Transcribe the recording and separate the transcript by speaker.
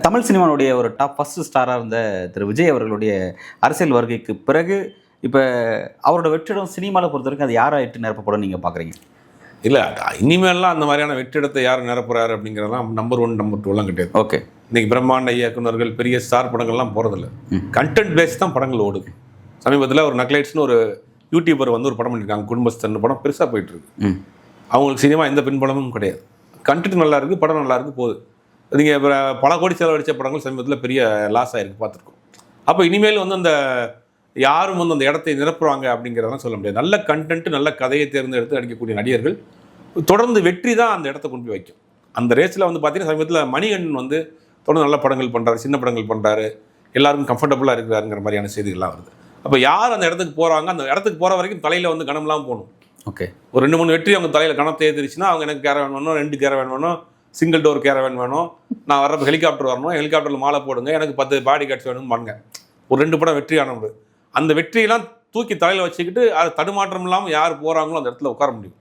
Speaker 1: தமிழ் சினிமாவுடைய ஒரு top first ஸ்டாராக இருந்த திரு விஜய் அவர்களுடைய அரசியல் வருகைக்கு பிறகு இப்போ அவரோட வெற்றிடம் சினிமாவில் பொறுத்த வரைக்கும் அது யாராயிட்டு நிரப்பப்படும் நீங்கள் பார்க்குறீங்க?
Speaker 2: இல்லை, இனிமேல்லாம் அந்த மாதிரியான வெற்றிடத்தை யார் நிரப்புறாரு அப்படிங்கிறதெல்லாம் நம்பர் 1 நம்பர் 2 கிடையாது.
Speaker 1: ஓகே,
Speaker 2: இன்னைக்கு பிரம்மாண்ட இயக்குநர்கள் பெரிய ஸ்டார் படங்கள்லாம் போகிறதில்ல. கண்டென்ட் பேஸ் தான் படங்கள் ஓடுது. சமீபத்தில் ஒரு நக்லைட்ஸ்னு ஒரு யூடியூபர் வந்து ஒரு படம் பண்ணியிருக்காங்க, குடும்பஸ்தன் படம் பெருசாக போயிட்டு இருக்கு. அவங்களுக்கு சினிமா எந்த பின்பலமும் கிடையாது. கண்டென்ட் நல்லா இருக்குது, படம் நல்லா இருக்குது, போகுது. நீங்கள் இப்போ பல கோடி செலவழித்த படங்கள் சமீபத்தில் பெரிய லாஸ் ஆகிருக்கு, பார்த்துருக்கோம். அப்போ இனிமேல் வந்து அந்த யாரும் வந்து அந்த இடத்தை நிரப்புறாங்க அப்படிங்கிறதெல்லாம் சொல்ல முடியாது. நல்ல கண்டென்ட், நல்ல கதையை தேர்ந்தெடுத்து நடிக்கக்கூடிய நடிகர்கள் தொடர்ந்து வெற்றி தான் அந்த இடத்த கொண்டு போய் வைக்கும். அந்த ரேஸில் வந்து பார்த்தீங்கன்னா சமீபத்தில் மணிகண்டன் வந்து தொடர்ந்து நல்ல படங்கள் பண்ணுறாரு, சின்ன படங்கள் பண்ணுறாரு, எல்லாருக்கும் கம்ஃபர்டபுளாக இருக்கிறாருங்கிற மாதிரியான செய்திகள்லாம் வருது. அப்போ யார் அந்த இடத்துக்கு போகிறாங்க, அந்த இடத்துக்கு போகிற வரைக்கும் தலையில் வந்து கனம்லாம் போகணும்.
Speaker 1: ஓகே,
Speaker 2: ஒரு 2-3 வெற்றி அவங்க தலையில் கணத்தை ஏற்றிருச்சுன்னா அவங்க எனக்கு கேரவேன் வேணும், 2 கேரவேன் வேணும், சிங்கிள் டோர் கேரவேன் வேணும், நான் வர்றப்ப ஹெலிகாப்டர் வரணும், ஹெலிகாப்டரில் மாலை போடுங்க, எனக்கு 10 பாடி கார்ட்ஸ் வேணும்னு பண்ணுங்க. ஒரு 2 படம் வெற்றியானவர் அந்த வெற்றியெல்லாம் தூக்கி தலையில் வச்சுக்கிட்டு அது தடுமாற்றம் இல்லாமல் யார் போகிறாங்களோ அந்த இடத்துல உட்கார முடியும்.